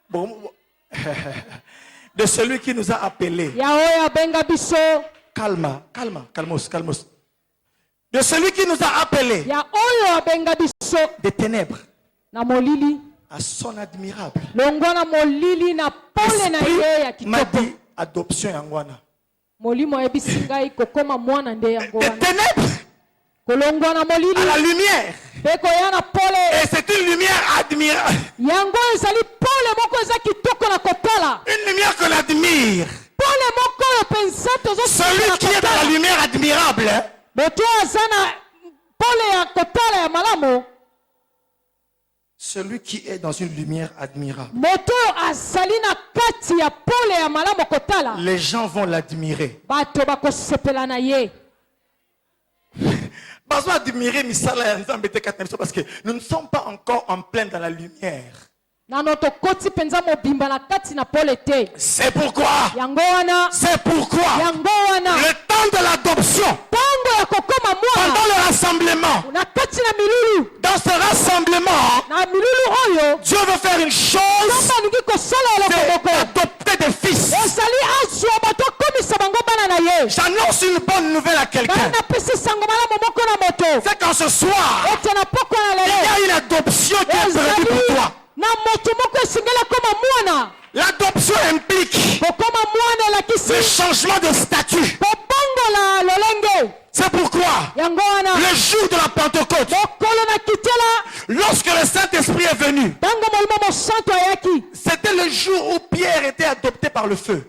Bon, de celui qui nous a appelés. Calma, calmos. De celui qui nous a appelés des ténèbres à son admirable. L'esprit m'a dit adoption yangwana. Des ténèbres à la lumière. Et c'est une lumière admirable. Une lumière qu'on admire. Celui qui est dans la lumière admirable. Celui qui est dans une lumière admirable. Les gens vont l'admirer. Parce que nous ne sommes pas encore en plein dans la lumière. C'est pourquoi le temps de l'adoption, pendant le rassemblement, dans ce rassemblement, Dieu veut faire une chose, c'est adopter des fils. J'annonce une bonne nouvelle à quelqu'un. C'est qu'en ce soir, il y a une adoption qui est prévue pour toi. L'adoption implique le changement de statut. C'est pourquoi le jour de la Pentecôte, lorsque le Saint-Esprit est venu, c'était le jour où Pierre était adopté par le feu.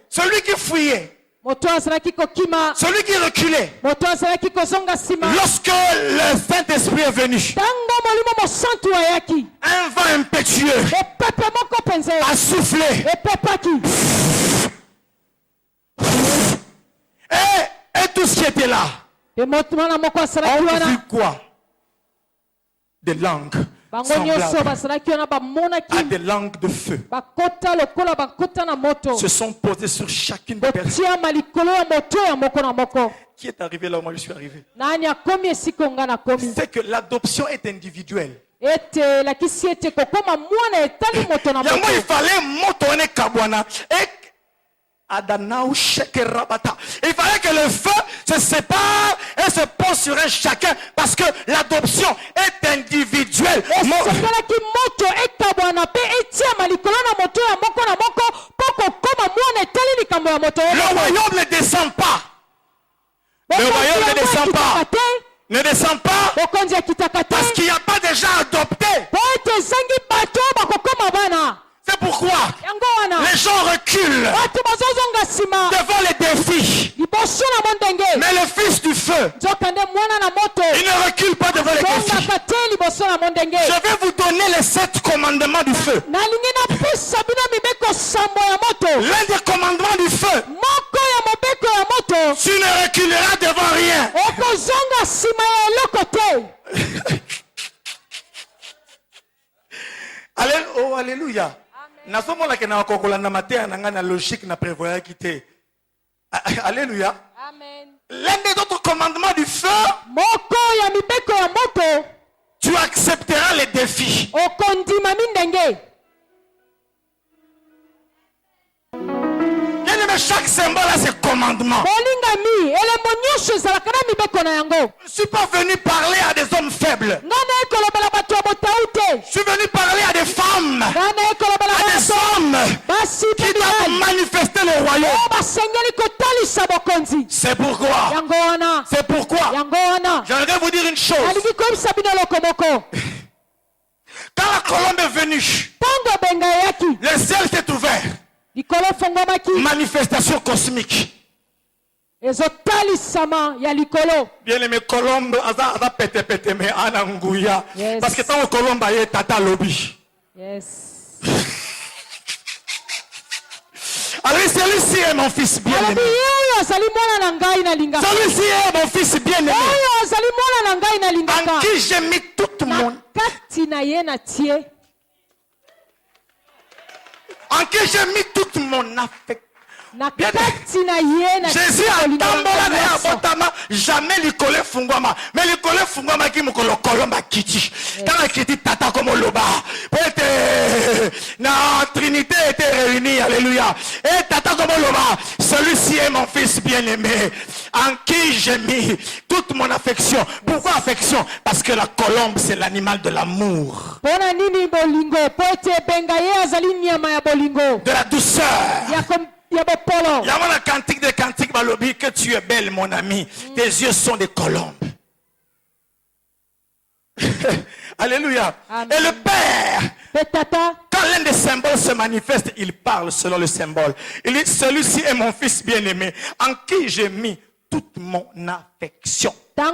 Celui qui fuyait, celui qui reculait, lorsque le Saint-Esprit est venu, un vent impétueux a soufflé. Et tout ce qui était là, on vu quoi? Des langues semblables à des langues de feu se sont posées sur chacune des personnes. Qui est arrivé là où moi je suis arrivé? C'est que l'adoption est individuelle. Il fallait que le feu se sépare et se pose sur un chacun parce que l'adoption est individuelle. Le royaume ne descend pas. Le royaume ne descend pas. Ne descend pas parce qu'il n'y a pas déjà adopté. C'est pourquoi les gens reculent devant les défis. Mais le fils du feu, il ne recule pas devant les défis. Je vais vous donner les 7 commandements du feu. L'un des commandements du feu: tu ne reculeras devant rien. Oh, alléluia. Alléluia. L'un des autres commandements du feu: tu accepteras les défis. Chaque symbole a ses commandements. Je ne suis pas venu parler à des hommes faibles. Je suis venu parler à des femmes, à des hommes qui doivent manifester le royaume. C'est pourquoi j'aimerais vous dire une chose. Quand la colombe est venue, le ciel s'est ouvert. Manifestation cosmique. Bien aimé, colombe aza pete mais ananguya. Parce que tant colombe aye tata lobby. Alors celui-ci est mon fils bien aimé. Celui-ci est mon fils bien aimé. En qui j'ai mis toute mon en qui j'ai mis toute mon affection, Jésus a tambola na botama jamais likole fungwama mais likole fungwama ki mukolo kolomba kiti kana kiti tata comme loba peut-être na trinité était réunie alléluia et tata comme loba celui-ci est mon fils bien-aimé en qui j'ai mis toute mon affection. Pourquoi affection? Parce que la colombe c'est l'animal de l'amour, de la douceur. Il y a un cantique de cantique balobi que tu es belle mon ami. Tes yeux sont des colombes. Alléluia. Amen. Et le Père, quand l'un des symboles se manifeste, il parle selon le symbole. Il dit, celui-ci est mon fils bien-aimé, en qui j'ai mis toute mon affection. C'est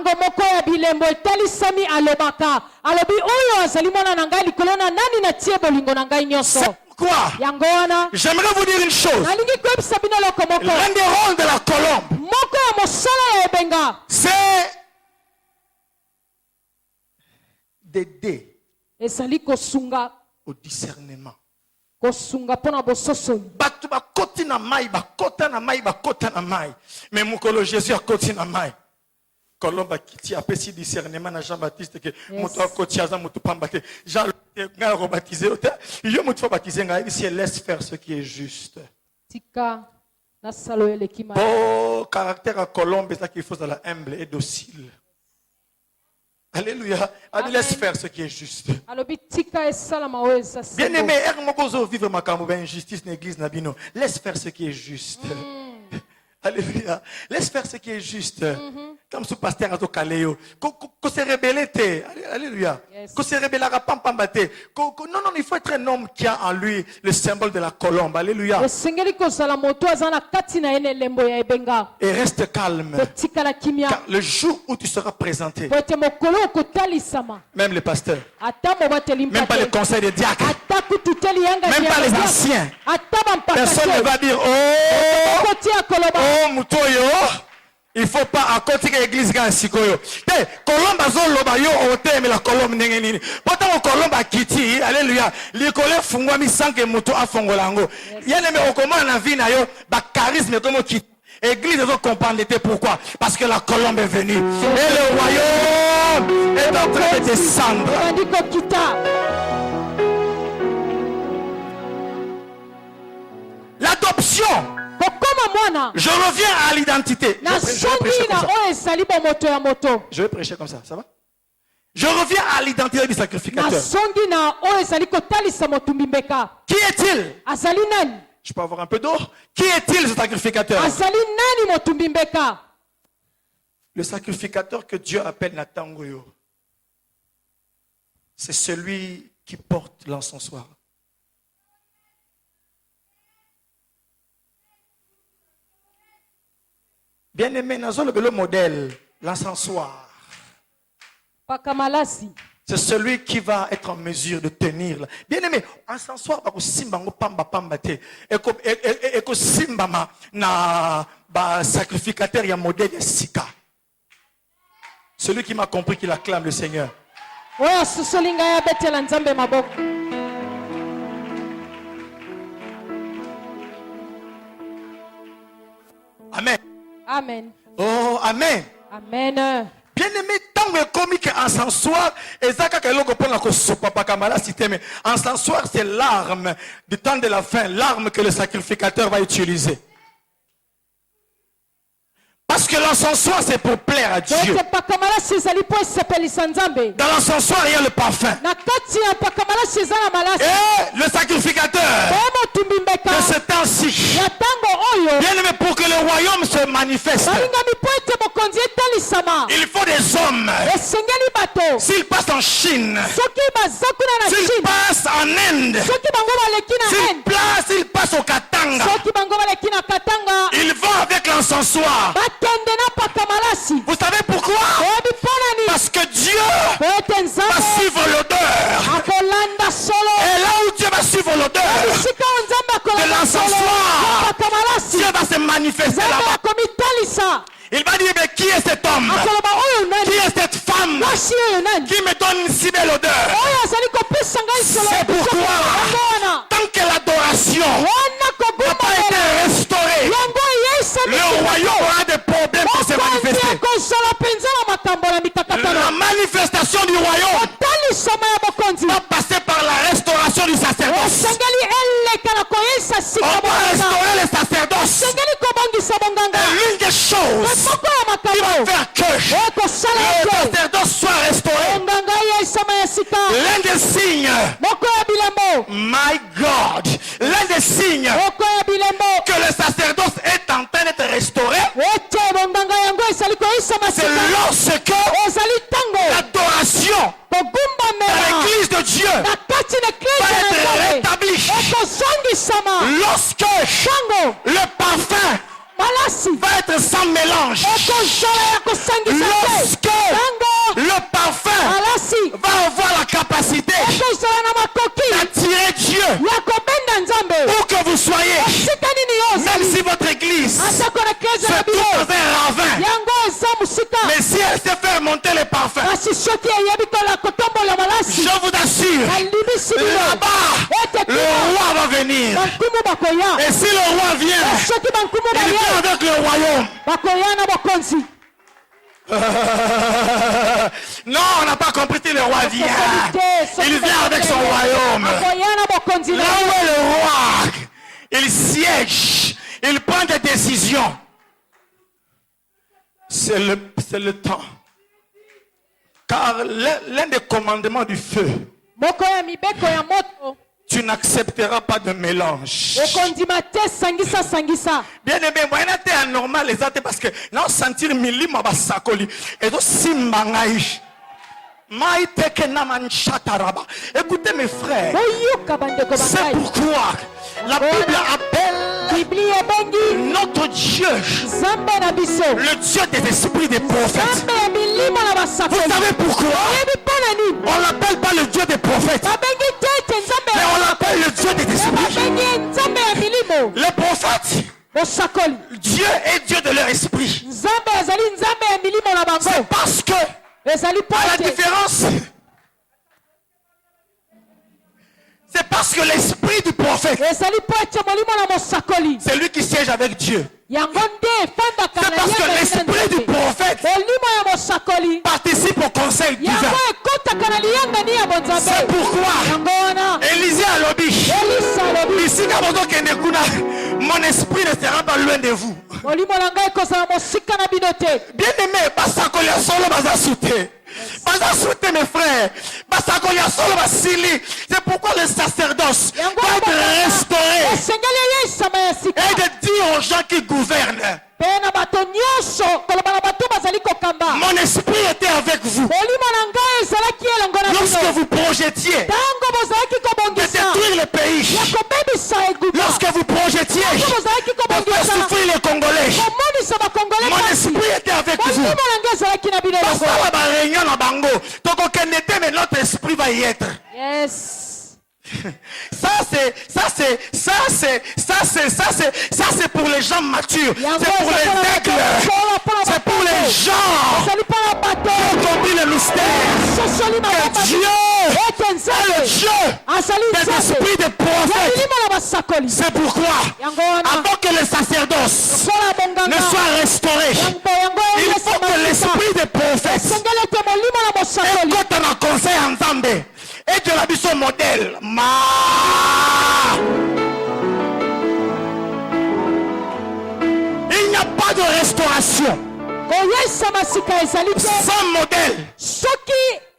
quoi? J'aimerais vous dire une chose. L'un des rôles de la colombe, c'est d'aider au discernement. Mais mon Jésus a côté na mai. Colomba kiti a pesi discernement na Jean-Baptiste que moto a côté aza moto pambate. Jean nga rebaptisé autant. Yo moto fa baptiser nga il dit laisse faire ce qui est juste. Oh, caractère à colombe c'est ça qu'il faut dans la humble et docile. Alléluia. Allez, laisse faire ce qui est juste. Bien aimé, vivre ma injustice l'église nabino. Laisse faire ce qui est juste. Alléluia. Laisse faire ce qui est juste. Comme ce pasteur a tokaleo. Qu'on se rebelle. Alléluia. Qu'on se rebelle à pampambate. Non, il faut être un homme qui a en lui le symbole de la colombe. Alléluia. Et reste calme. Car le jour où tu seras présenté, même les pasteurs, même pas les conseils des diacres, même pas les anciens, personne ne va dire oh mutoyo, il faut pas à côté de l'église gansikoyo. Colombe azoloba yo ote mais la colombe ndenge nini. Pourtant colombe akiti, alléluia. Likole fungwa mi sanke muto afongolango. Yene me okoma na vie na yo ba charisme comme qui église doit comprendre pourquoi? Parce que la colombe est venue et le royaume est en train de descendre. L'adoption. Je reviens à l'identité. Je vais prêcher comme ça, ça va? Je reviens à l'identité du sacrificateur. Qui est-il? Je peux avoir un peu d'eau? Qui est-il ce sacrificateur? Le sacrificateur que Dieu appelle Natangoyo, c'est celui qui porte l'encensoir. Bien aimé, le modèle, l'encensoir. C'est celui qui va être en mesure de tenir. Bien aimé, encensoir, et que simba na sacrificateur, il y a modèle de Sika. Celui qui m'a compris qu'il acclame le Seigneur. Amen. Amen. Oh, amen. Amen. Bien aimé, tant que comique encensoir, encensoir c'est l'arme du temps de la fin, l'arme que le sacrificateur va utiliser. Parce que l'encensoir c'est pour plaire à Dieu. Dans l'encensoir il y a le parfum. Et le sacrificateur de ce temps-ci, bien aimé, pour que le royaume se manifeste, il faut des hommes. S'ils passent en Chine, s'ils passent en Inde, s'ils passent au Katanga, ils vont avec l'encensoir. Vous savez pourquoi? Parce que Dieu va suivre l'odeur. Et là où Dieu va suivre l'odeur de l'encensoir, Dieu va se manifester là-bas. Il va dire, mais qui est cet homme? Qui est cette femme qui me donne une si belle odeur? C'est pourquoi, tant que l'adoration n'a pas été restaurée, faire que le sacerdoce soit restauré. L'un des signes, my God, l'un des signes que le sacerdoce est en train d'être restauré, c'est lorsque l'adoration dans l'église de Dieu va être rétablie. Lorsque le parfum va être sans mélange. Lorsque le parfum va avoir la capacité d'attirer Dieu où que vous soyez, même si votre église se trouve dans un ravin, mais si elle sait faire monter les parfums, je vous assure, là-bas le roi va venir. Et si le roi vient, il vient avec le royaume. Non, on n'a pas compris que le roi vient. Il vient avec son royaume. Là où est le roi, il siège, il prend des décisions. C'est le temps. Car l'un des commandements du feu, tu n'accepteras pas de mélange. Bien aimé, moi je suis anormal parce que non sentir milima basakoli et donc simbangai. Écoutez mes frères, c'est pourquoi la Bible appelle notre Dieu le Dieu des esprits des prophètes. Vous savez pourquoi on l'appelle pas le Dieu des prophètes, mais on l'appelle le Dieu des esprits. Les prophètes, Dieu est Dieu de leur esprit. C'est parce que à la différence, c'est parce que l'esprit du prophète, c'est lui qui siège avec Dieu. C'est parce que l'esprit du prophète participe au conseil divin. C'est pourquoi Élisée a lobby. Ici, mon esprit ne sera pas loin de vous. Bien aimé, Basakolia solo bazasute. Bazasute mes frères. Basakolia solo basili. C'est pourquoi le sacerdoce doit être restauré. Et de dire aux gens qui gouvernent, mon esprit était avec vous. Lorsque vous projetiez de détruire le pays, lorsque vous projetiez de faire souffrir les Congolais, mon esprit était avec vous. Mais notre esprit va y être. Yes. Ça c'est pour les gens matures. C'est pour les aigles. C'est pour les gens qui ont compris le mystère. Que Dieu est le Dieu des esprits des prophètes. C'est pourquoi, avant que le sacerdoce ne soit restauré, il faut que l'esprit des prophètes écoute un conseil en Zambé. Et de la mission modèle. Il n'y a pas de restauration sans modèle.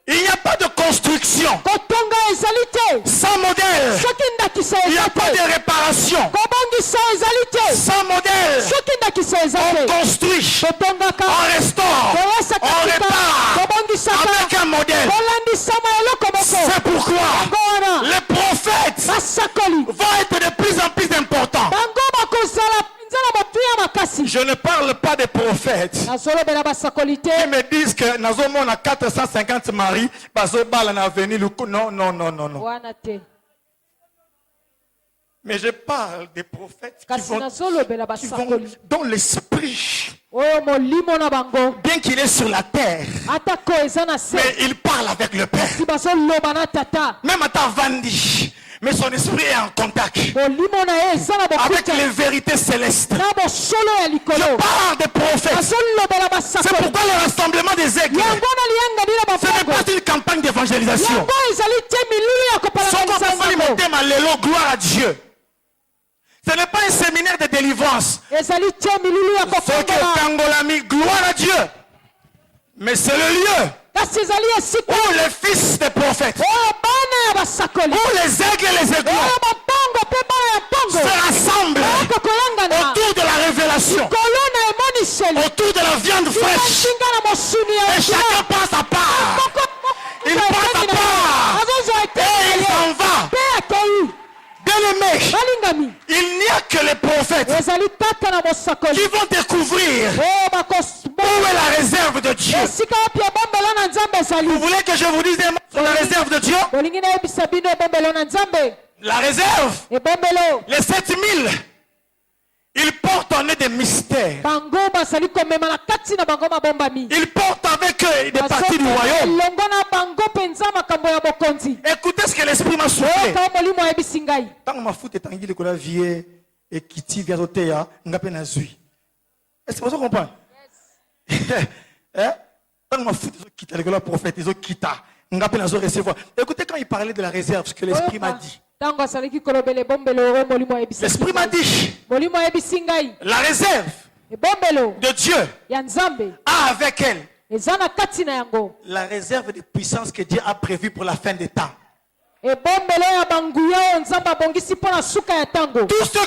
Il n'y a pas de construction sans modèle. Il n'y a pas de réparation sans modèle. On construit, on restaure, on répare avec un modèle. C'est pourquoi les prophètes vont être de plus en plus importants. Je ne parle pas des prophètes qui me disent que nous avons 450 maris, non. Mais je parle des prophètes qui vont dans l'esprit. Bien qu'il est sur la terre, mais il parle avec le Père. Même à ta Vandi, mais son esprit est en contact avec les vérités célestes. Je parle des prophètes. C'est pourquoi le rassemblement des aigles, ce n'est pas une campagne d'évangélisation. Gloire à Dieu. Ce n'est pas un séminaire de délivrance. C'est que Tangolami, gloire à Dieu. Mais c'est le lieu où les fils des prophètes, où les aigles et les aigles se rassemblent autour de la révélation, autour de la viande fraîche. Et chacun prend sa part. Il prend sa part. Et il s'en va. Bien-aimés, il n'y a que les prophètes qui vont découvrir où est la réserve de Dieu. Vous voulez que je vous dise des mots sur la réserve de Dieu? La réserve, les 7000, ils portent en eux des mystères. Ils portent avec eux des parties du royaume. Écoutez ce que l'esprit m'a soufflé. Tant ma fout est tanguy de la vie et qui tire vers le théâtre, n'a pas nazui. Est-ce que vous comprenez? Tant ma fout est quitte avec le prophète, ils ont quitté. N'a pas nazui recevoir. Écoutez quand il parlait de la réserve, ce que l'esprit m'a dit. L'esprit m'a dit, la réserve de Dieu a avec elle la réserve de puissance que Dieu a prévue pour la fin des temps. Tout ce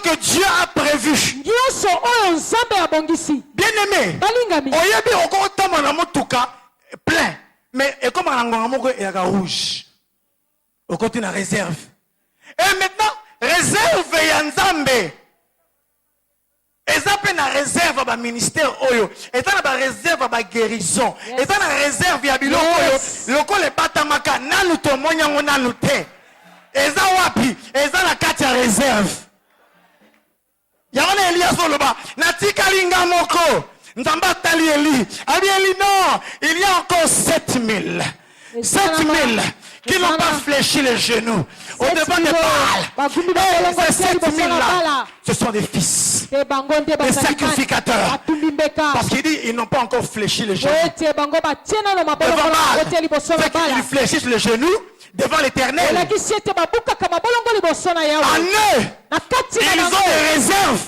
que Dieu a prévu. Bien aimé, plein, mais comme un rouge, au côté de la réserve. Et maintenant, réserve Yanzambe. Et ça peut la réserve à ministère Oyo. Et ça la réserve à guérison. Et ça la réserve à biloko Oyo. Loko le batamaka nanu to monyango nanu te. Et ça wapi. Et ça la kati ya réserve. Yawone Elias Oloba. Natika linga moko. Nzamba tali Eli. Abi Eli non. Il y a encore 7000. 7000 qui n'ont pas fléchi les genoux au devant des Baals. Et ces 7000 là, ce sont des fils, des sacrificateurs. Parce qu'il dit, ils n'ont pas encore fléchi les genoux devant Baal. C'est qu'ils fléchissent les genoux devant l'Éternel. En eux, ils ont des réserves.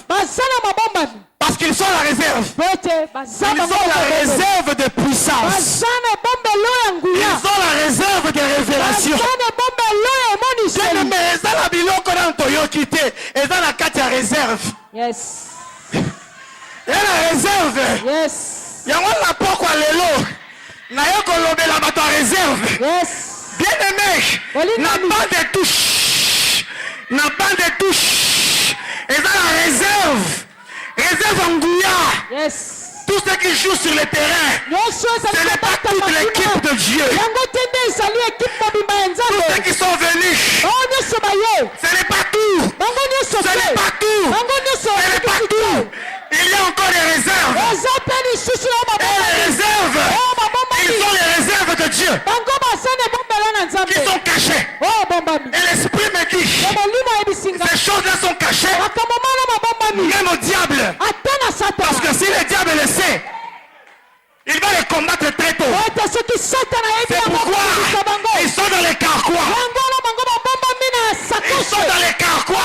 Parce qu'ils sont la réserve. Ils ont la réserve de puissance. Ils ont la réserve de révélation. Mais ils ont la biloko dans Toyokite. Ils ont la carte à réserve. Yes. Et la réserve. Yes. Il y a un pourquoi l'élo. Nayoko lobe la bateau réserve. Yes. Bien aimé. N'a pas de touche. N'a pas de touche. Ils ont la réserve. Réserve Angouya. Yes. Tous ceux qui jouent sur le terrain, ce n'est pas toute l'équipe de Dieu. Tous ceux qui sont venus, ce n'est pas tout. Ce n'est pas tout. Ce n'est pas tout. Il y a encore des réserves. Et les réserves, ils sont les réserves de Dieu qui sont cachées. Et l'esprit me dit, ces choses-là sont cachées même au diable. Parce que si le diable le sait, il va les combattre très tôt. C'est pourquoi ils sont dans les carquois. Ils sont dans les carquois.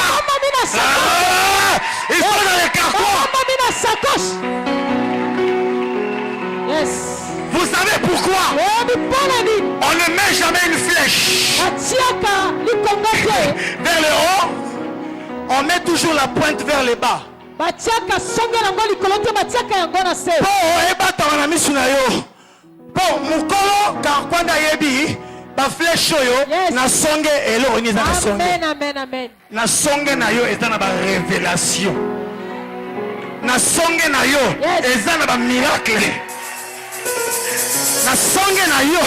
Ils sont dans les carquois. Vous savez pourquoi on ne met jamais une flèche vers le haut? On met toujours la pointe vers le bas. Ma flèche yo na songe elo ni za songe. Amen. Na songe na yo eza na ba révélation. Na songe na yo eza na ba miracle. Na songe na yo.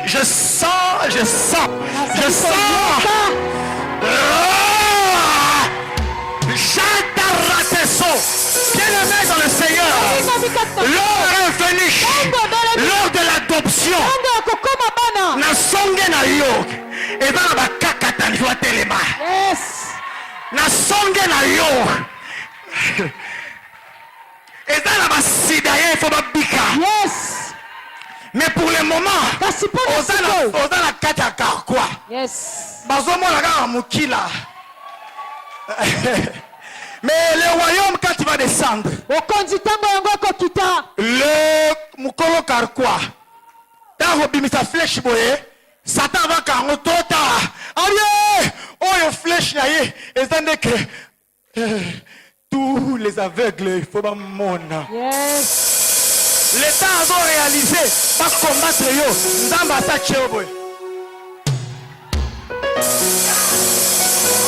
Je sens. Bien-aimés dans le Seigneur, l'heure est venue, l'heure de l'adoption. Na songe na yo, et dans la bakaka na yo telema. Na songe na yo, et dans la basidaye il faut babika. Mais pour le moment, on a la kata karkwa. Bazomo la ga mukila. Mais le royaume, quand il va descendre, le Mukolo Karkwa, dans le flèche boye, Satan va quand tota. Allez, oh, une flèche naïe, et ça n'est que tous les aveugles, il faut pas mon. Yes. L'État a réalisé, pas combattre yo, n'amba sa boy.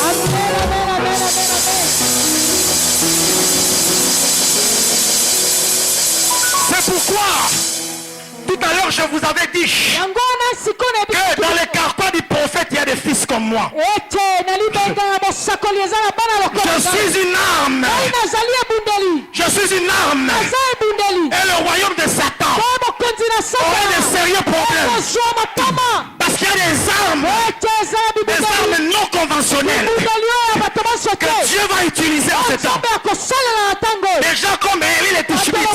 Amen, amen, amen, amen, C'est pourquoi, tout à l'heure, je vous avais dit que dans les carpats du prophète, il y a des fils comme moi. Je suis une arme. Je suis une arme. Et le royaume de Satan aurait de sérieux problèmes. Parce qu'il y a des armes non conventionnelles que Dieu va utiliser en ce temps. Des gens comme Élie les Tishbite.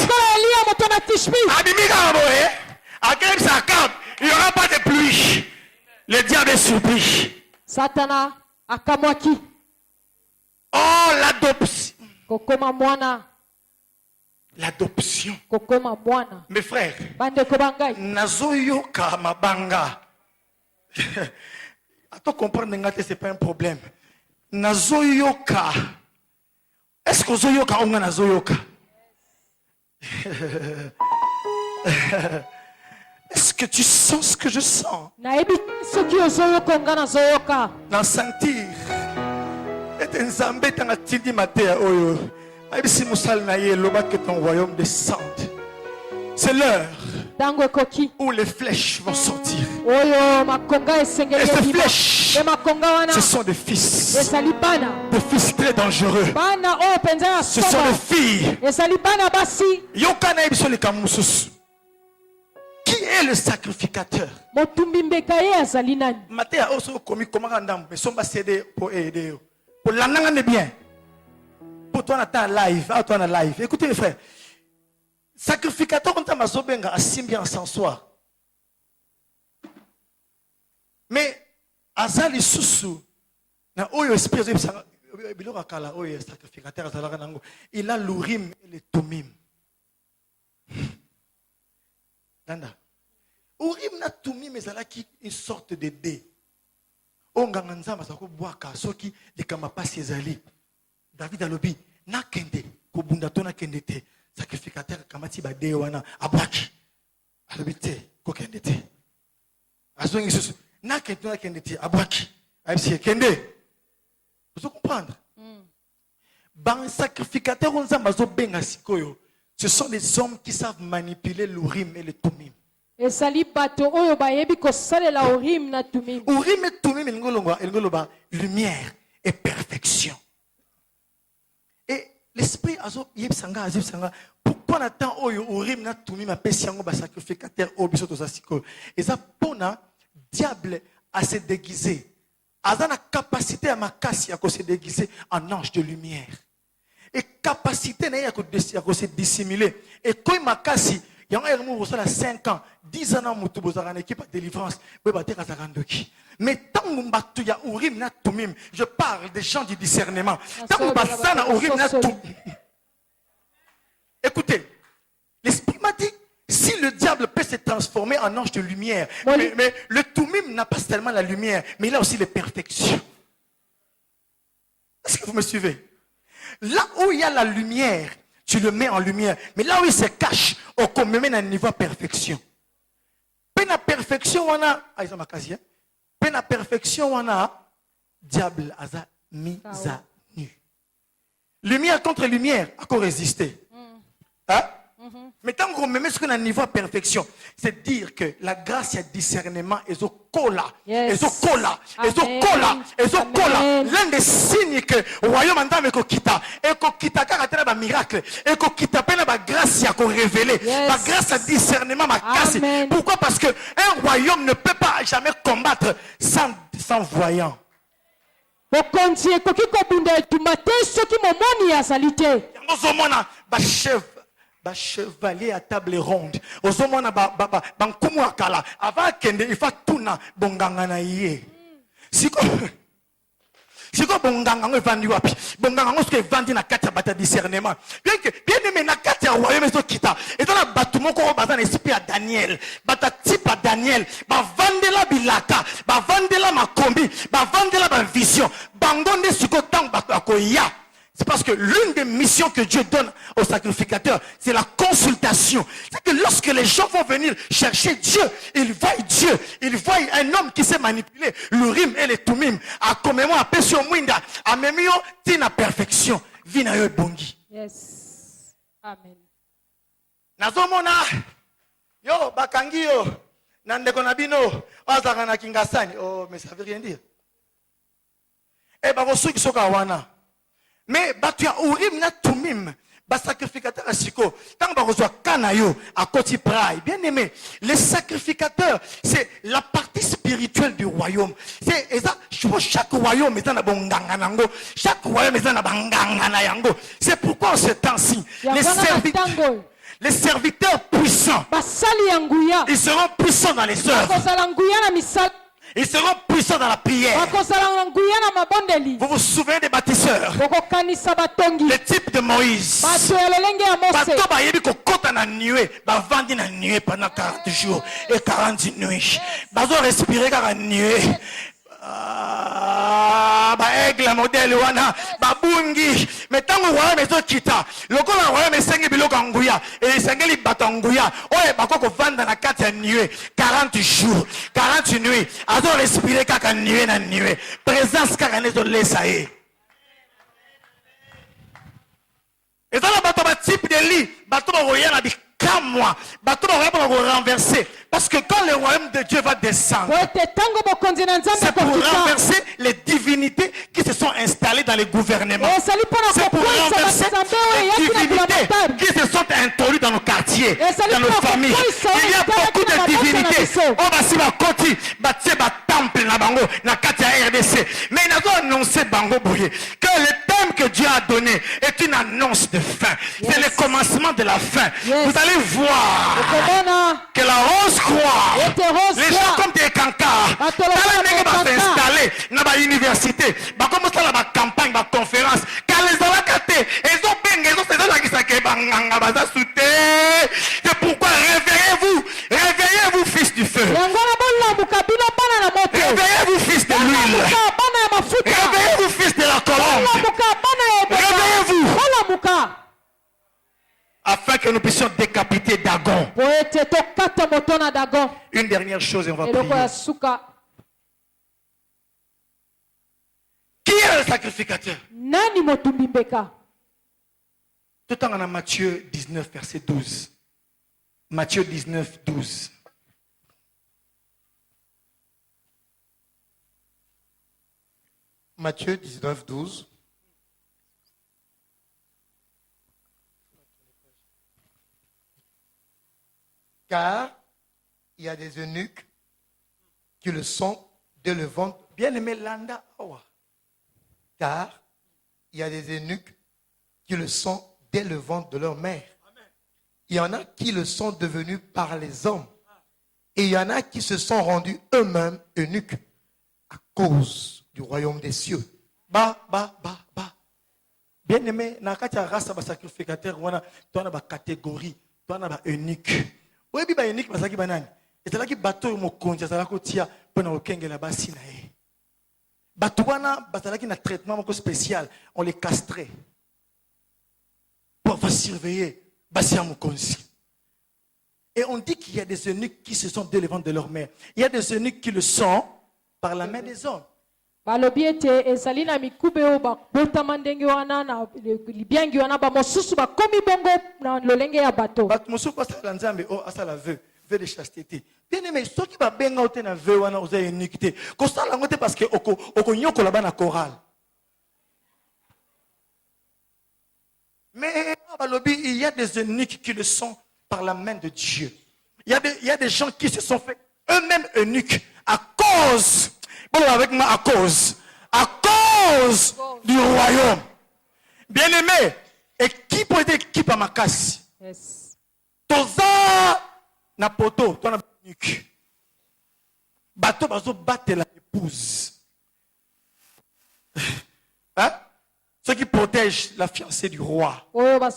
Il n'y aura pas de pluie. Le diable est surpris. Satana akamwaki. Oh, l'adoption. Kokoma mwana. L'adoption. Kokoma mwana. Mes frères. Bande kobangai. Nazoyoka mabanga. Attends, comprendre que ce n'est pas un problème. Nazoyoka. Est-ce que Zoyoka ou Nazoyoka? Est-ce que tu sens ce que je sens? D'en sentir. Et un zambé dans la tidi matéa oyo. Si Moussal naïe loba que ton royaume descende. C'est l'heure où les flèches vont sortir. Et ces flèches, ce sont des fils. Des fils très dangereux. Ce sont des filles. Yokana ibiso le kamusus. Qui est le sacrificateur? Matéa oso komi komagandam. Mais somba cédé pour aider. Pour l'anangane bien. Pour toi, on a live. Ah, toi, on a live. Écoutez, mes frères. Sacrificateur, on t'a mazobenga à simbi en sensoir. Mais, azali susu. Na oyo esprit oyo sacrificateur il a l'urim et le tumim. Danda. Urim na tumim ezalaki une sorte de dé. Onganga nzamba sako boaka soki likama pasi ezali. David alobi na kende ko bunda to na kende te sacrificateur kamati ba de wana abaki. Alobi te ko kende te. Azongi susu na kende te abaki. Aïe kende. Vous comprendre? Ban sacrificateur on zamba zo benga sikoyo. Ce sont des hommes qui savent manipuler l'urim et le tumim. Urim et tumim ngoloba lumière et perfection. Et l'esprit azo yebsanga azibsanga pourquoi n'attend oyo urim na tumim a pesiango ba sacrificateur obiso to sikoyo. Et ça pona diable à se déguiser. A la capacité à makasi à se déguiser en ange de lumière. Et capacité à se dissimuler. Et quand makasi, il y a 5 ans, 10 ans, il y a une équipe de délivrance. Mais tant que il y a urim na tumim, je parle des gens du discernement. Tant que na urim na tumim. Écoutez, l'esprit m'a dit, si le diable peut se transformer en ange de lumière, mais le tumim n'a pas seulement la lumière, mais il a aussi les perfections. Est-ce que vous me suivez? Là où il y a la lumière, tu le mets en lumière. Mais là où il se cache, on me met à un niveau de perfection. Peine à perfection, on a. Ah, ils ont ma casier. Peine à perfection, on a. Diable a mis à nu. Lumière contre lumière, à quoi résister? Hein? Mais tant qu'on me met sur un niveau de perfection, c'est dire que la grâce et le discernement est au cola. Est au cola. Est au cola. Est au cola. L'un des signes que le royaume entame est kita. Et que kita caractère un miracle. Et que kita peine la grâce à révéler. La grâce à discernement ma casse. Pourquoi? Parce que un royaume ne peut pas jamais combattre sans voyant. Chevalier à table ronde. Ozomona bankumu akala. Avant kende il faut tuna bonganga na yé. C'est quoi bonganga ngo vandi wapi? Bonganga ngo ce que vandi na kati ya bata discernement. Bien aimé na kati ya royaume so kita. Et dans la batu moko bazana esprit à Daniel. Bata type à Daniel. Ba vandela bilaka, ba vandela makombi, ba vandela ba vision. Bangonde suko tang batu akoya. C'est parce que l'une des missions que Dieu donne aux sacrificateurs, c'est la consultation. C'est que lorsque les gens vont venir chercher Dieu, ils voient Dieu. Ils voient un homme qui sait manipuler l'urim et le tumim. À commémorer, à pesio mwinda, à memio, tina perfection. Vina yo bongi. Yes. Amen. Nazomona, yo, bakangi yo, nandeko nabino, wazaka na kingasani. Oh, mais ça veut rien dire. Eh, barosu kisoka wana. Mais tu as urim na tumim, ba sacrificateur à siko. Tant ba reçoit kanayo à côté praille. Bien aimé, les sacrificateurs, c'est la partie spirituelle du royaume. C'est ça, chaque royaume est un bonganga nango, chaque royaume est un banganga na yango. C'est pourquoi en ce temps-ci, les serviteurs puissants, ils seront puissants dans les œuvres. Ils seront puissants dans la prière. Vous vous souvenez des bâtisseurs? Le type de Moïse. Pendant 40 jours et 40 nuits. Ils ont respiré car la nuée. Aigle modèle wana babungi metango royaume ezo kita lokola royaume esengi biloko nguya esengeli bato nguya oye bakoko vanda na kati ya nuée 40 jours 40 nuits azo respirer kaka nuée na nuée présence kaka nezo lesa ye ezala bato ba type de lit bato ba roya na bikamwa bato ba roya ba renverser. Parce que quand le royaume de Dieu va descendre, c'est pour renverser les divinités qui se sont installées dans les gouvernements. C'est pour renverser les divinités qui se sont introduites dans nos quartiers, dans nos familles. Il y a beaucoup de divinités. On va se côté, temple na bango, na katia RDC. Mais il a annoncé bango bouillé que le thème que Dieu a donné est une annonce de fin. C'est le commencement de la fin. Vous allez voir que la rose croit. Les gens comme des cancars, ils vont s'installer dans la université, ils vont commencer la campagne, la conférence. Quand les gens ils ont bien, ils ont fait c'est pourquoi réveillez-vous, fils du feu. Réveillez-vous, fils de l'huile. Réveillez-vous, fils de la colombe. Réveillez-vous. Afin que nous puissions décapiter Dagon. Une dernière chose et on va prier. Qui est le sacrificateur? Tout le temps on a Matthieu 19 verset 12. Matthieu 19 12. Matthieu 19 12. Car il y a des eunuques qui le sont dès le ventre. Bien aimé Landa. Car il y a des eunuques qui le sont dès le ventre de leur mère. Amen. Il y en a qui le sont devenus par les hommes. Et il y en a qui se sont rendus eux-mêmes eunuques à cause du royaume des cieux. Bien aimé, na kati ya race ba sacrificateur wana tona ba catégorie, tona ba eunuque. Oui, ba eunuque basaki banani. Ezalaki bato mokonzi azala ko tia pona okengela basi na ye. Bato wana bazalaki na traitement moko spécial, on les castrait. Pour surveiller basi ya mokonzi. Et on dit qu'il y a des eunuques qui se sont dès le ventre de leur mère. Il y a des eunuques qui le sont par la main des hommes. Balobiete esalina mikube o ba botamandenge wana na libiangi wana ba mosusu ba komi bongo na lolenge ya bato. Bat mosusu pas la nzambe o asala vœu de chasteté. Bien aimé, ceux qui va benga o te na vœu wana oza iniquité. Ko sala ngote parce que oko nyoko la ba na chorale. Mais il y a des eunuques qui le sont par la main de Dieu. Il y a des gens qui se sont fait eux-mêmes eunuques à cause, bon avec moi, à cause du royaume. Bien aimé, équipe peut être équipe à ma casse. Yes. Toza na poto, toi na eunuque. Bateau bazo battre la épouse. protège la fiancée du roi. Bien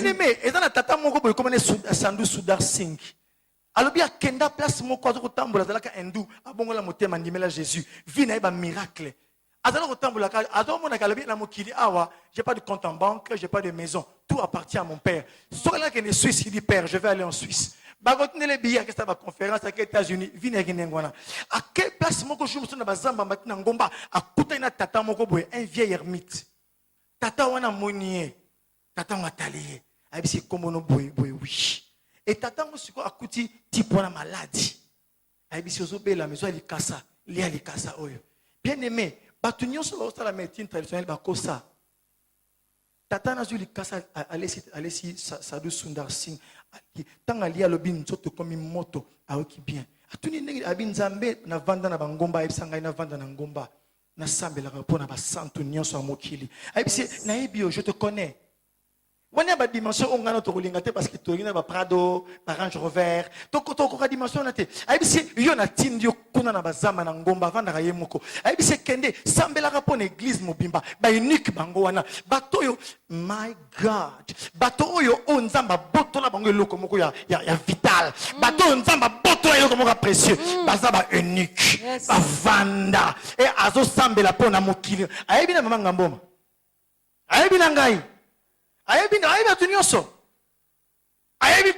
aimé, et dans la tata moko boy comme Sandu Soudar Singh. Alors bien kenda place moko azo kotambola zalaka endu abongola motema ndimela Jésus. Vina eba miracle. Azalo kotambola ka azo mona kalobi na mokili awa, j'ai pas de compte en banque, j'ai pas de maison, tout appartient à mon père. Sola que ne Suisse il dit père, je vais aller en Suisse. Bagotne les billets que ça va conférence à États-Unis, vina ngengwana. À quelle place moko jour na bazamba matina ngomba akuta ina tata moko boy un vieil ermite. Tata wana monier, tata ngatalie. Abisi komono boy oui. Et tata mosiko akuti type wana maladie. Abisi ozobe la maison ali kasa, li ali kasa oyo. Bien aimé, batunyo so la médecine traditionnelle bakosa. Tata na zuli kasa alesi Sadhu Sundar Singh. Tant ali alobi nzoto komi moto aoki bien. Atuni ndenge abi nzambe na vanda na bangomba ebisanga na vanda na ngomba. Na sambela rapona ba santu nyonso amokili. Abisi na ebio je te connais. Wana ba dimension ongana to kolinga te parce que to ina ba Prado, ba Range Rover, to ko dimension na te. Abisi yo na tindio kuna na bazama na ngomba vanda ka yemoko. Abisi kende sambela rapona église mobimba, ba unique bango wana. Bato yo my God. Bato yo onzamba botola bango eloko moko ya vital. Bato onzamba botola eloko moko précieux. Bazaba unique. Ba vanda et azo sambela pona mokili. Ayebi na mama ngamboma. Ayebi na ngai. Ayebi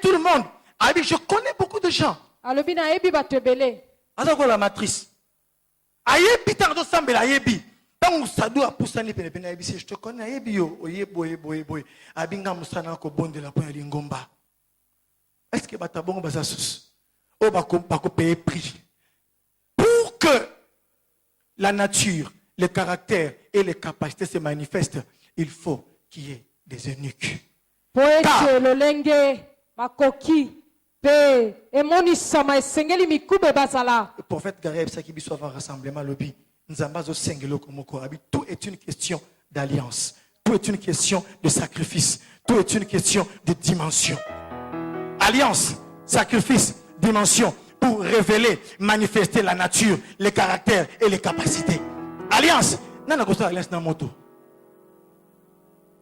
tout le monde. Ayebi, je connais beaucoup de gens. Alobi na ayebi batebele. Azako la matrice. Ayebi tanto sambela ayebi. Tango Sadhu apusani pene ayebi je te connais ayebi yo boye. Abinga musana ko bonde la poya lingomba. Est-ce que batabongo bazasus? O bako payer prix. Pour que la nature, le caractère et les capacités se manifestent, il faut qu'il y ait des eunuques. Le prophète Gareb Sakibi soit un rassemblement lobby. Tout est une question d'alliance. Tout est une question de sacrifice. Tout est une question de dimension. Alliance, sacrifice, dimension pour révéler, manifester la nature, les caractères et les capacités. Alliance, nana kosa alliance na moto.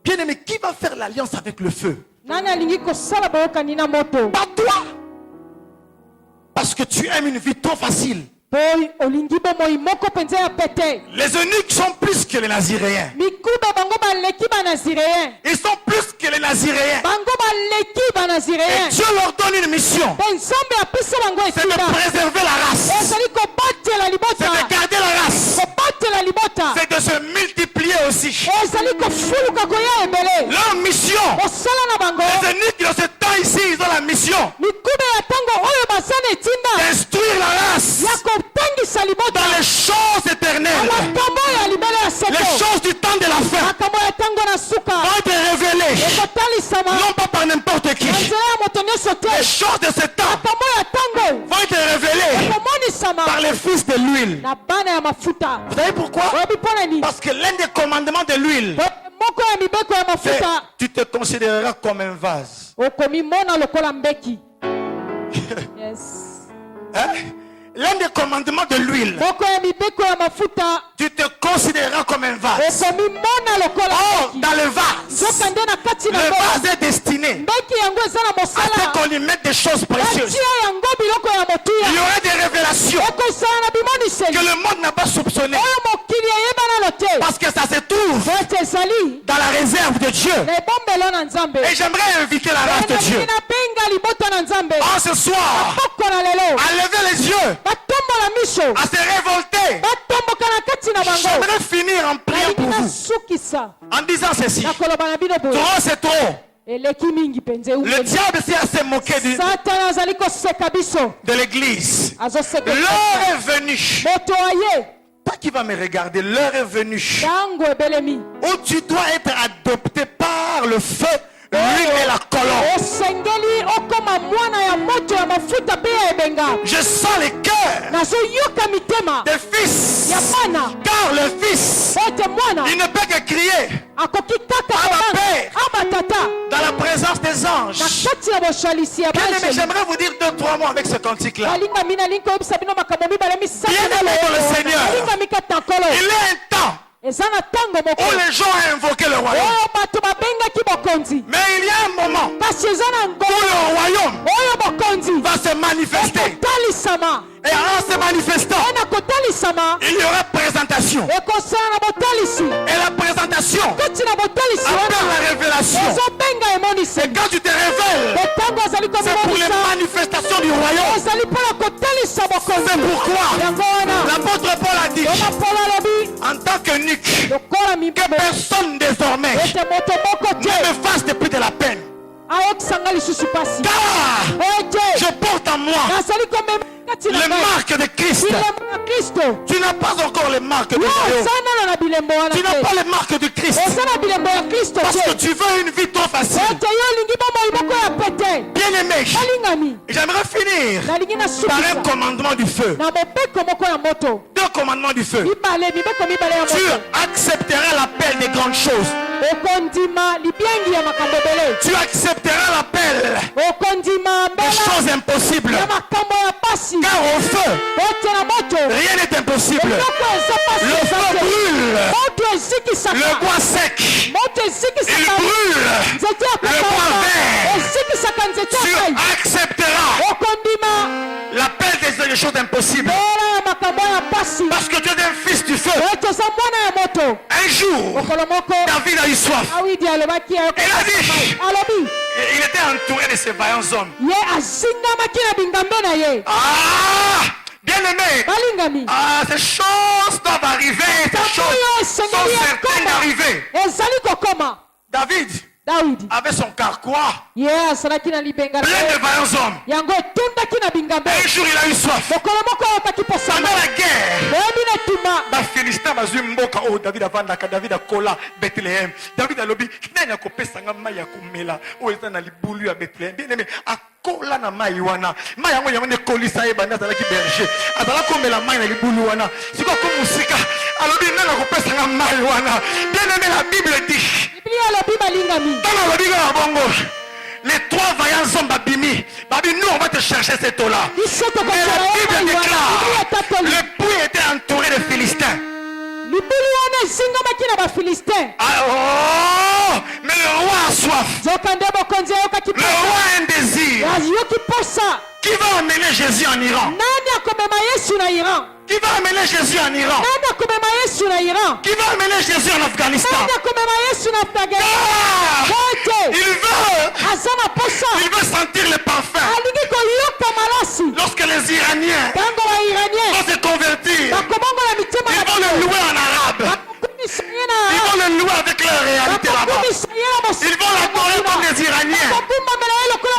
Bien aimé, qui va faire l'alliance avec le feu? Pas toi. Parce que tu aimes une vie trop facile. Les eunuques sont plus que les Naziréens. Ils sont plus que les Naziréens. Et Dieu leur donne une mission. C'est de préserver la race. C'est de garder la race. C'est de se multiplier aussi. Leur mission. Les eunuques de ce temps ici, ils ont la mission d'instruire la race dans les choses éternelles. Les choses du temps de la fin vont être révélées, non pas par n'importe qui. Les choses de ce temps vont être révélées par les fils de l'huile. Vous savez pourquoi? Parce que l'un des commandements de l'huile, c'est tu te considéreras comme un vase. Hein? L'un des commandements de l'huile, tu te considéreras comme un vase. Oh, dans le vase est destiné à ce qu'on y mette des choses précieuses. Il y aura des révélations que le monde n'a pas soupçonnées. Parce que ça se trouve dans la réserve de Dieu. Et j'aimerais inviter la race de Dieu en ce soir à lever les yeux, à se révolter. J'aimerais finir en priant pour vous en disant ceci: trop c'est trop. Le diable s'est assez moqué de l'église. L'heure est venue. Pas qui va me regarder, l'heure est venue où tu dois être adopté par le feu, l'huile et la colombe. Je sens les cœurs des fils. Car le fils, il ne peut que crier Abba Père dans la présence des anges. Bien-aimé, j'aimerais vous dire 2-3 mots avec ce cantique-là. Bien-aimé dans le Seigneur, il est un temps où les les gens ont invoqué le royaume. Mais il y a un moment où le royaume va se manifester. Et en se manifestant, il y aura présentation. Et la présentation appelle la révélation. Et quand tu te révèles, c'est pour les manifestations du royaume. C'est pourquoi l'apôtre Paul a dit, en tant qu'eunuque, que personne désormais ne me fasse depuis de la peine. Car je porte en moi les marques de Christ. Tu n'as pas encore les marques du royaume. Tu n'as pas les marques de Christ. Parce que tu veux une vie trop facile. Bien aimé, j'aimerais finir par un commandement du feu. Deux commandements du feu. Tu accepteras l'appel des grandes choses. Tu accepteras l'appel des choses impossibles. Car au feu, rien n'est impossible. Le feu brûle le bois sec. Il brûle le bois vert. Tu accepteras l'appel des choses impossibles. Parce que tu es un fils du feu. Un jour, David a eu soif. Il a dit, il était entouré de ces vaillants hommes. Bien aimé, ces choses doivent arriver. Ces choses sont certaines d'arriver. David avait son carquois plein de vaillants hommes. Un jour il a eu soif. Pendant la guerre, les Philistins ont David David a kola Bethléem. David a lobby nani akopesanga mai ya komela o eza na libulu ya Bethléem. Bien aimé, akola na mai wana. Mai yango yango ne kolisa ye banda zalaki berger. Azala komela mai na libulu wana. Siko ko musika. Alobi nani akopesanga mai wana. Bien aimé, la Bible dit. Les trois vaillants hommes babimi, nous on va te chercher cette eau-là. Mais la Bible déclare, le puits était entouré de Philistins. Mais le roi a soif. Le roi a un désir. Qui va amener Jésus en Iran? Qui va amener Jésus en Iran? Qui va amener Jésus en Afghanistan? Il veut sentir le parfum. Lorsque les Iraniens vont se convertir, ils vont le louer en arabe. Ils vont le louer avec leur réalité là-bas. Ils vont l'adorer comme les Iraniens.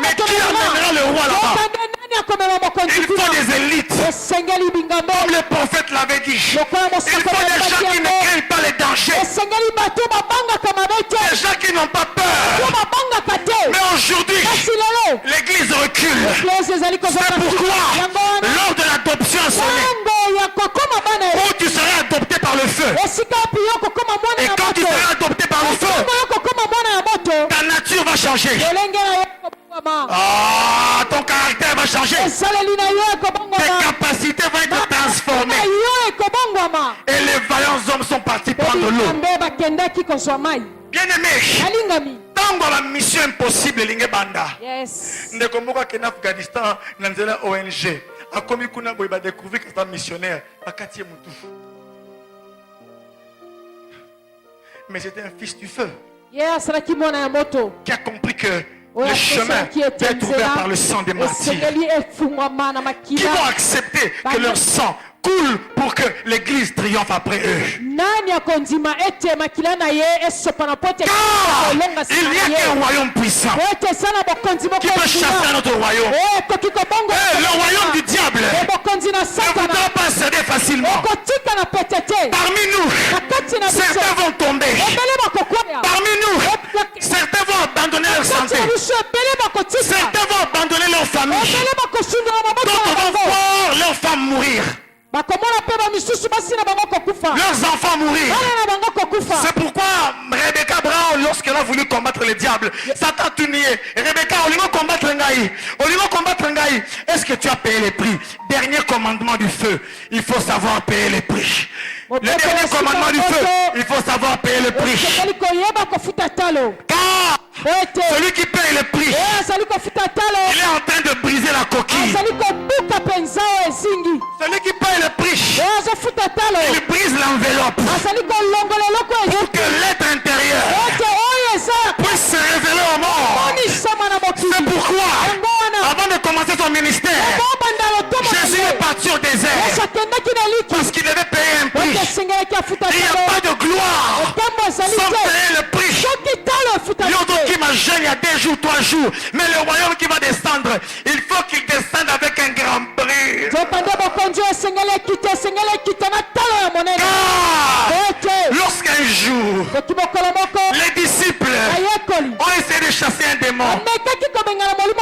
Mais qui amènera le roi là-bas? Il faut des élites. Comme le prophète l'avait dit. Il faut des gens qui ne craignent pas les dangers. Des gens qui n'ont pas peur. Mais aujourd'hui, l'église recule. C'est pourquoi, lors de l'adoption sonnée, où tu seras adopté par le feu. Et quand tu seras adopté par le feu, ta nature va changer. Ton caractère va changer. Tes capacités vont être transformées. Et les vaillants hommes sont partis prendre l'eau. Bien aimé, dans la mission impossible, Lingebanda. Ne komboka qu'en Afghanistan, dans la ONG, a commis qu'on a découvert que c'est un missionnaire à Katia Moutou. Mais c'était un fils du feu qui a compris que le chemin est ouvert par le sang des martyrs, qui vont accepter que leur sang coule pour que l'église triomphe après eux. Car il n'y a qu'un royaume puissant qui peut chasser notre royaume. Le royaume du diable ne voudra pas céder facilement. Parmi nous, certains vont tomber. Parmi nous, certains vont abandonner leur santé. Certains vont abandonner leur famille. D'autres vont voir leurs femmes mourir. Leurs enfants mourir. C'est pourquoi Rebecca Brown, lorsqu'elle a voulu combattre le diable, Satan a tout nié. Rebecca, au lieu de combattre Ngaï, est-ce que tu as payé les prix? Dernier commandement du feu, il faut savoir payer les prix. Le dernier commandement du feu, il faut savoir payer le prix. Car celui qui paye le prix, il est en train de briser la coquille. Celui qui paye le prix, il brise l'enveloppe pour que l'être intérieur puisse se révéler au monde. C'est pourquoi, avant de commencer son ministère, Jésus est parti au désert parce qu'il devait payer un prix. Il n'y a pas de gloire sans payer le prix. L'autre qui m'a jeûné il y a 2 jours, 3 jours, mais le royaume qui va descendre, il faut qu'il descende avec un grand prix. Car lorsqu'un jour les disciples ont essayé de chasser un démon,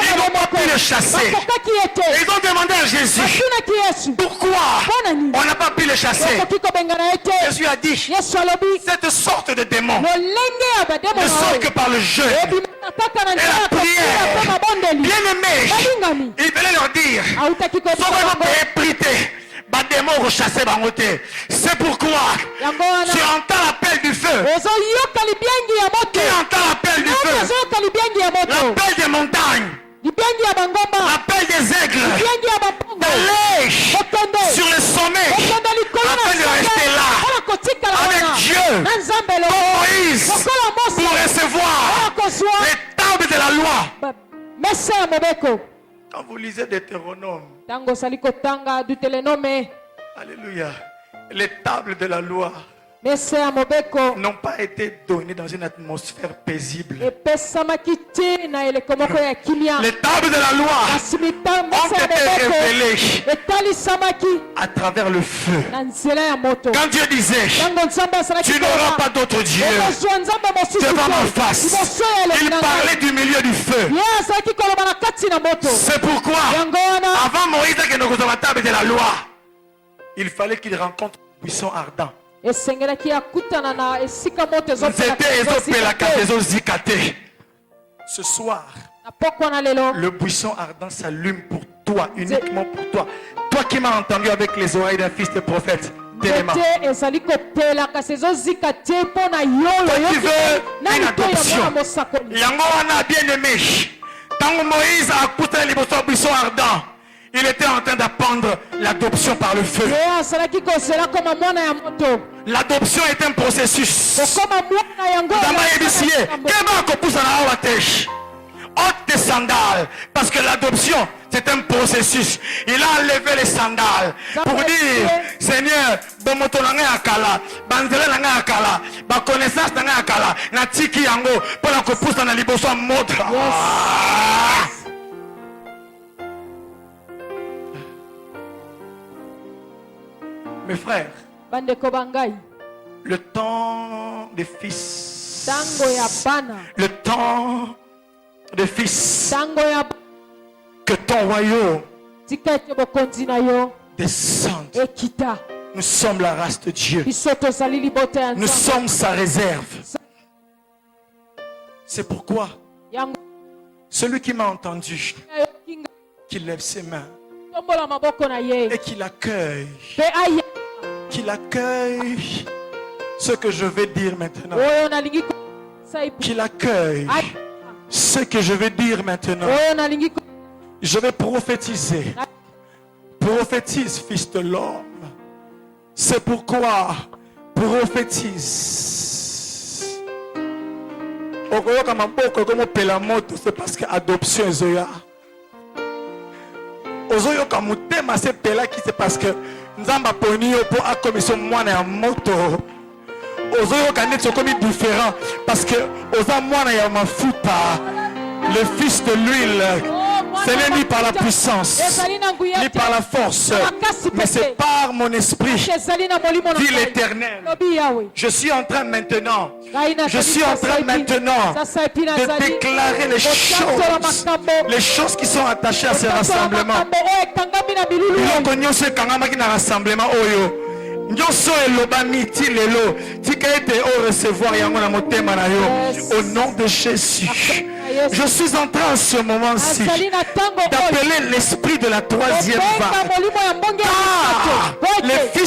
ils n'ont pas pu le chasser. Ils ont demandé à Jésus pourquoi on n'a pas pu le chasser. Jésus a dit, cette sorte de démon ne sort que par le jeûne et la prière. Bien aimé, il voulait leur dire, c'est pourquoi tu entends l'appel du feu. Tu entends l'appel du feu, l'appel des montagnes, l'appel des aigles, d'aller sur le sommet afin de rester là avec Dieu, Moïse, pour recevoir les tables de la loi. Quand vous lisez Deutéronome, alléluia, les tables de la loi n'ont pas été données dans une atmosphère paisible. Les tables de la loi ont été révélées à travers le feu. Quand Dieu disait, tu n'auras pas d'autre Dieu devant ma face, il parlait du milieu du feu. C'est pourquoi, avant Moïse qui nous la table de la loi, il fallait qu'il rencontre un buisson ardent. Ce soir, le buisson ardent s'allume pour toi, uniquement pour toi. Toi qui m'as entendu avec les oreilles d'un fils de prophète. Toi qui veux une adoption. Yango wana bien aimé. Quand Moïse a écouté les buissons ardents, il était en train d'apprendre l'adoption par le feu. L'adoption est un processus. Ôte tes sandales, parce que l'adoption c'est un processus. Il a enlevé les sandales pour dire, Seigneur, bomoto nanga akala, banzela nanga akala, ba connaissance nanga akala, na tiki yango pour la kopusa na liboso motra. Mes frères, le temps des fils, le temps des fils, que ton royaume descende. Nous sommes la race de Dieu. Nous sommes sa réserve. C'est pourquoi celui qui m'a entendu, qui lève ses mains et qu'il accueille ce que je vais dire maintenant. Qu'il accueille ce que je vais dire maintenant. Je vais prophétiser. Prophétise, fils de l'homme. C'est pourquoi prophétise. C'est parce que adoption est zoya. Ozoyoka mutema se pela qui c'est parce que nzamba poni yo pour a commission mwana ya moto. Ozoyoka net comme différent parce que oza mwana ya mafuta, le fils de l'huile. Ce n'est ni par la puissance, ni par la force, mais c'est par mon esprit, dit l'Éternel. Je suis en train maintenant de déclarer les choses qui sont attachées à ce rassemblement. Au nom de Jésus, je suis en train en ce moment-ci d'appeler l'esprit de la troisième vague. Car les fils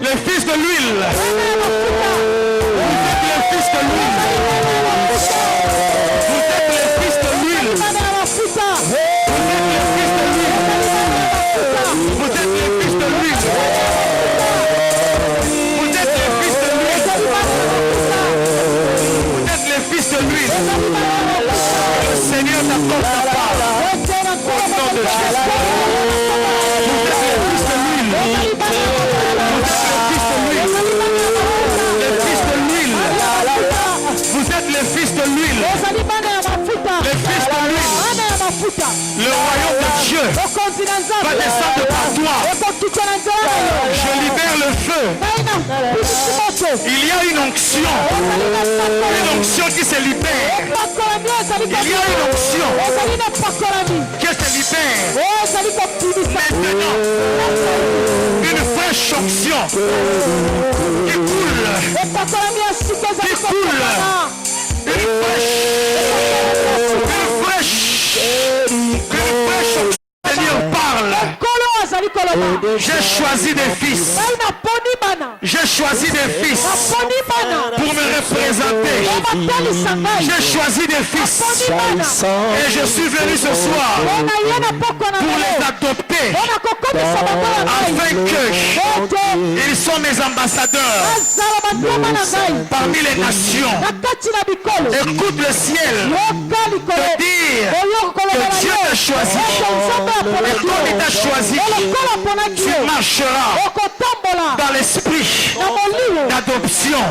Les fils de l'huile. Le royaume de Dieu va descendre par toi. Je libère le feu. Il y a une onction qui se libère. Il y a une onction qui se libère. Maintenant, une fraîche onction qui coule. Une fraîche. Seigneur parle. J'ai choisi des fils. J'ai choisi des fils pour me représenter. J'ai choisi des fils. Et je suis venu ce soir pour les adopter. Afin qu'ils soient mes ambassadeurs parmi les nations. Écoute le ciel te dire que Dieu t'a choisi. Et comme il t'a choisi, tu marcheras dans l'esprit d'adoption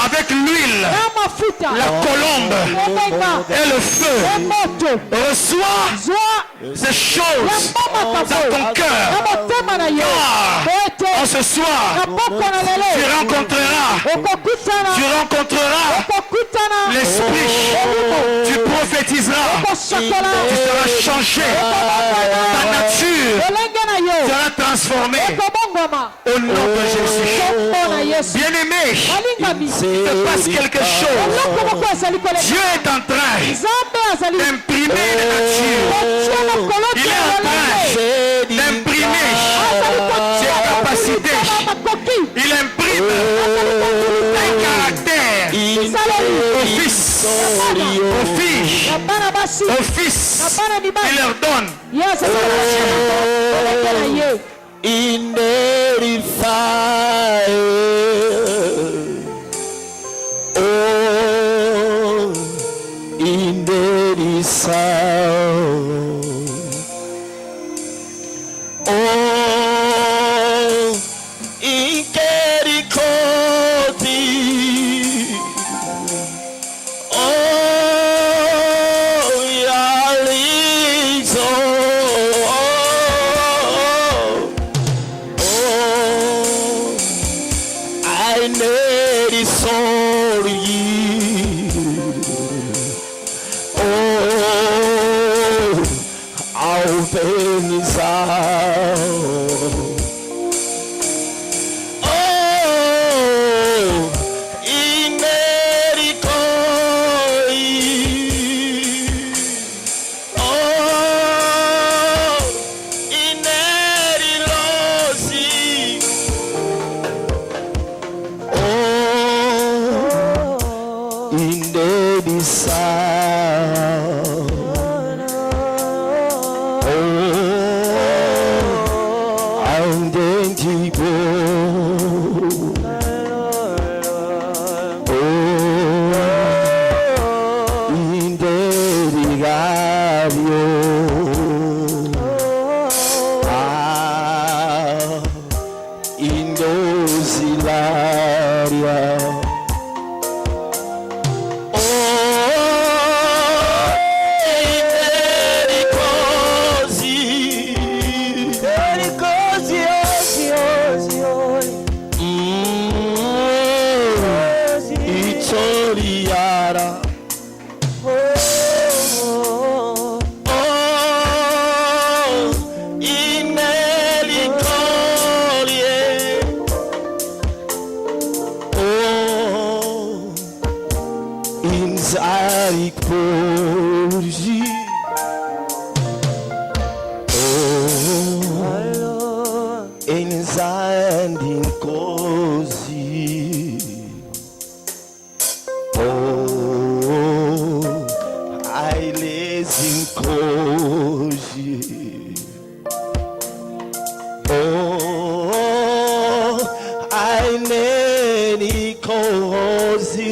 avec l'huile, la colombe et le feu. Reçois ces choses dans ton cœur. En ce soir, tu rencontreras l'esprit. Tu prophétiseras. Tu seras changé. Ta nature sera transformée. Au nom de Jésus. Bien-aimé, il se passe quelque chose. Dieu est en train d'imprimer la nature. Il est en train d'imprimer ses capacités. Il imprime un caractère au fils, aux filles, aux fils. Il leur donne. In the fire, oh, in the sound, oh, in Jericho, oh, Yalizo. ingarikoji. Enzandi nkosi. Ailezi nkosi. Aineni nkosi.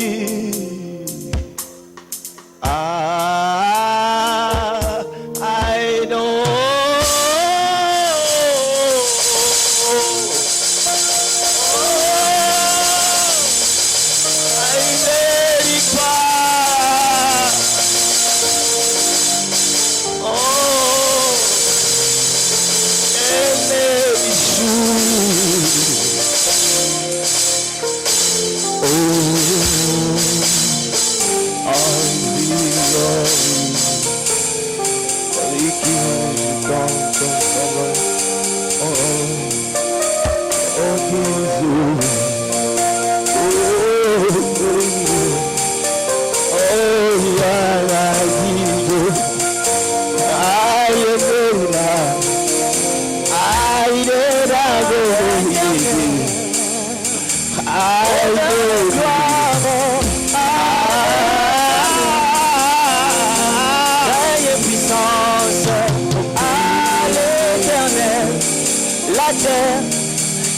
I know.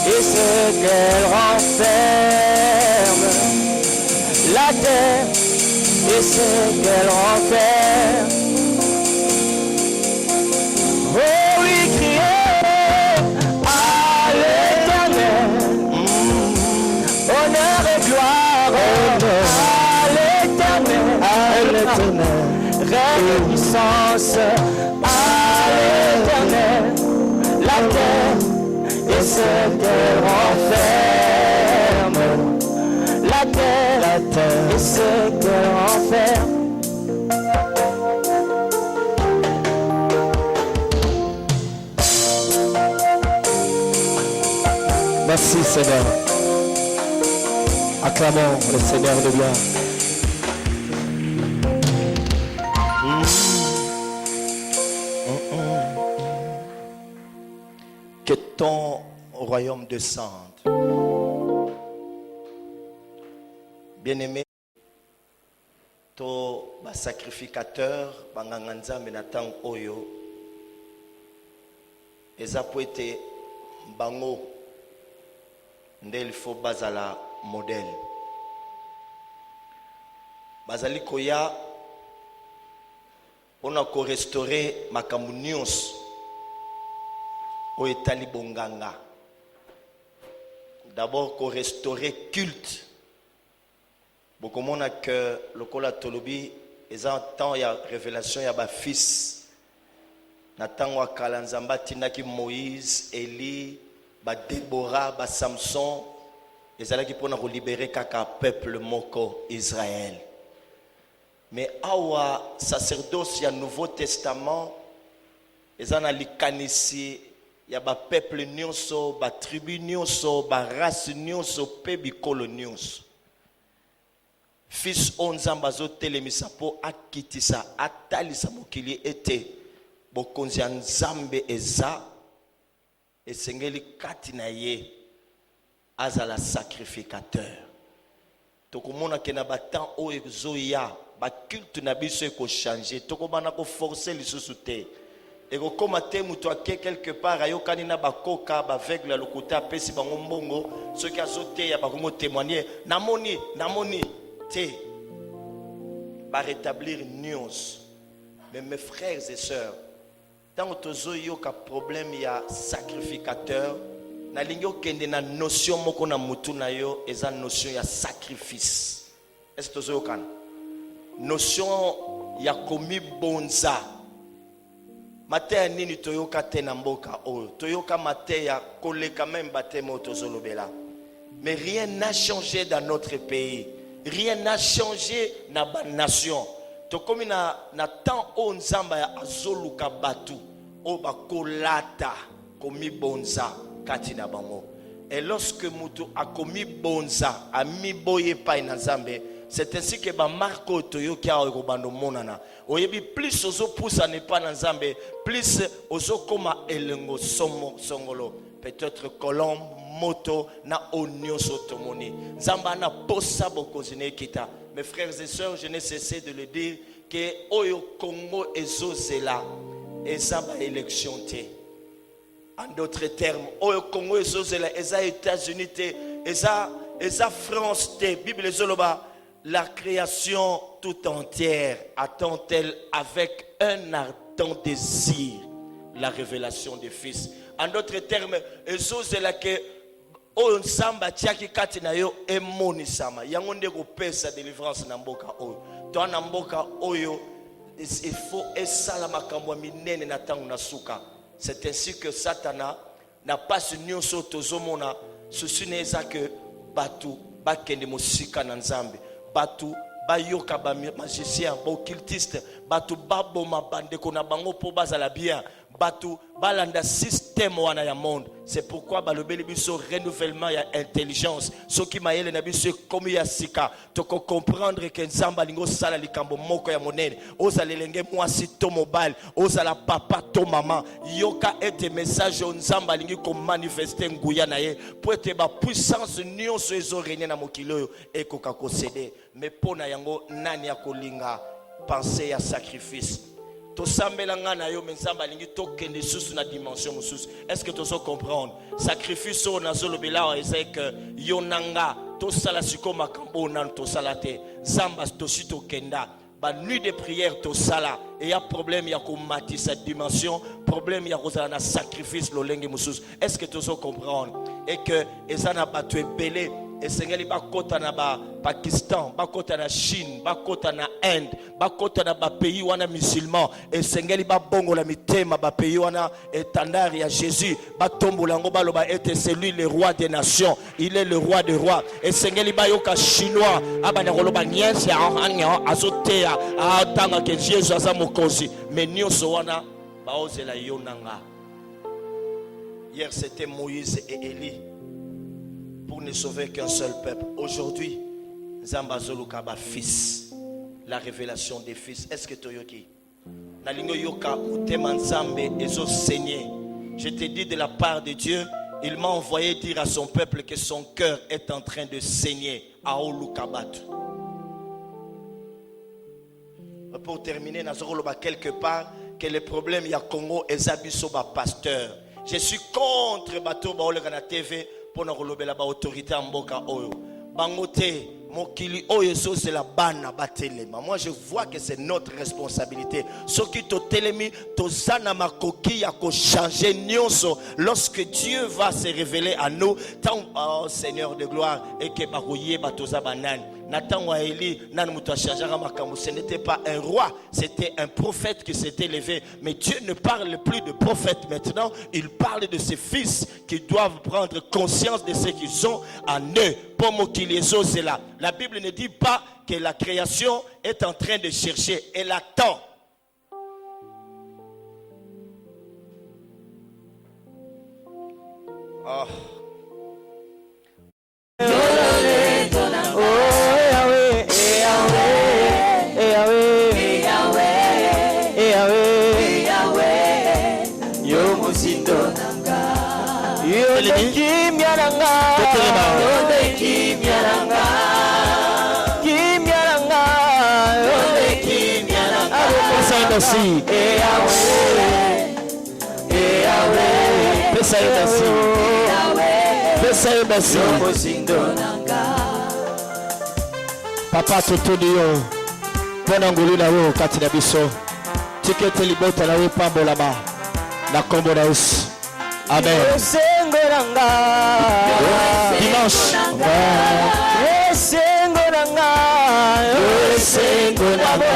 Et ce qu'elle renferme, la terre et ce qu'elle renferme. Oh oui, criez à l'Éternel, honneur et gloire à l'Éternel, règne et puissance à l'Éternel, la terre et ce qu'elle renferme, la terre et ce qu'elle renferme. Merci Seigneur. Acclamons le Seigneur de gloire. Que ton royaume descende. Bien-aimé, to ba sacrificateur banganga nzambe na tang oyo eza po ete bango nde il faut bazala modèle. Bazali koya pona ko restaurer makambo nyonso o etali bonganga. D'abord ko restaurer culte. Beaucoup monde a que le kola tolobi eza temps ya révélation ya ba fils. Na tango akala nzamba tinaki Moïse, Élie, ba Déborah, ba Samson, ezalaki pona ko libérer kaka peuple moko Israël. Mais awa sacerdoce ya Nouveau Testament ezana likanisi ya ba peuple nyonso, ba tribu nyonso, ba race nyonso, pe bikolo nyonso. Fils onzamba zo telemisa po akitisa atalisa mokili ete bokonzi ya nzambe eza esengeli kati na ye azala sacrificateur. Tokomona ke na batan o ezoya ba culte na biso eko changer, tokobana ko forcer lisusu te. Eko koma te mutu ake quelque part ayokani na bakoka ba aveugle lokuta apesi bango mbongo soki azote ya bakongo témoigner namoni te ba rétablir news. Mais mes frères et sœurs, tant que tozoyoka problème ya sacrificateur na lingyo kende na notion moko na mutu na yo eza notion ya sacrifice. Est-ce que tozoyoka notion ya komi bonza mate ya nini toyoka te na mboka oyo toyoka mate ya koleka même batemo tozolobela. Mais rien n'a changé dans notre pays, rien n'a changé na ba nation. Tokomi na temps o nzamba ya azoluka batu o bakolata komi bonza kati na bango. Et lorsque mutu a komi bonza a mi boye pa na nzambe, C'est ainsi que ba marko toyo kia robando monana. Oyebi plus ozo poussa ne pas na Nzambe, plus ozo koma elengo songolo. Peut-être colombe, moto na onyo sotomoni. Nzamba na posa bokozine kita. Mes frères et sœurs, je n'ai cessé de le dire que oyo Congo ezozela ezaba élection te. En d'autres termes, oyo Congo ezozela eza États-Unis te, eza France te. Bible ezoloba la création tout entière attend-elle avec un ardent désir la révélation du Fils. En d'autres termes, ezozela que oyo Nzamba tiaki kati na yo emonisama. Yango nde kopesa délivrance na mboka oyo. To na mboka oyo il faut esala makambo minene na tango na suka. C'est ainsi que Satana n'a pas ce nyonso tozomona souci neza que batu bakende mosika na Nzambe. Batu bayoka ba magicien, ba occultiste, batu baboma bandeko na bango po bazala bien. Batu balanda système wana ya monde. C'est pourquoi balobeli biso renouvellement ya intelligence. Soki mayele na biso komi ya sika. Toko comprendre que Nzamba lingo sala likambo moko ya monene. Oza lelenge mwasi to mobile. Oza la papa to maman. Yoka ete message Nzamba lingi ko manifester nguya na ye. Pour ete ba puissance nyonso ezo régner na mokilo e koka ko céder. Mais pona yango nani ya kolinga penser ya sacrifice. Est-ce que tu sais comprendre? Sacrifice on a zolo bila et que yonanga to sala sikoma kambo nan to salate zamba to sito kenda ba nuit de prière to sala et y a problème ya ko mati cette dimension problème ya ko na sacrifice lo lenge musus. Est-ce que tu sais comprendre? Et que ezana batu ebele et sengeli bakota na ba Pakistan, bakota na Chine, bakota na Inde, bakota na ba pays wana musulman et sengeli ba bongo la mitema ba pays wana étendard à Jésus, ba tombola ngo baloba était celui le roi des nations, il est le roi des rois et sengeli ba yoka chinois abana koloba nyense anya azotea atanga que Jésus aza mokozi mais nyonso wana ba ozela yonanga. Hier c'était Moïse et Élie pour ne sauver qu'un seul peuple. Aujourd'hui, Nzamba Zoluka ba fils, la révélation des fils. Est-ce que toyoki? Nalingo yoka utema Nzambe ezo saigner. Je te dis de la part de Dieu, il m'a envoyé dire à son peuple que son cœur est en train de saigner. Aolukabat. Pour terminer, nazoloba quelque part que le problème ya Congo ezabiso ba pasteur. Je suis contre bato ba oleka TV. Pour nous relever la autorité en boka oyo bangote mokili oyo so c'est la bana batelema. Moi je vois que c'est notre responsabilité soki to telemi to zana makoki ya ko changer nyonso lorsque Dieu va se révéler à nous tant oh Seigneur de gloire et que bakoye batoza banani Nathan Eli ce n'était pas un roi, c'était un prophète qui s'était levé. Mais Dieu ne parle plus de prophète maintenant, il parle de ses fils qui doivent prendre conscience de ce qu'ils ont en eux. C'est là. La Bible ne dit pas que la création est en train de chercher, elle attend. Oh. Papa Totonio Ponanguli na wo katina biso tikete libota na wo pambola ba na kombo na us. Amen. Dimanche Sengo nanga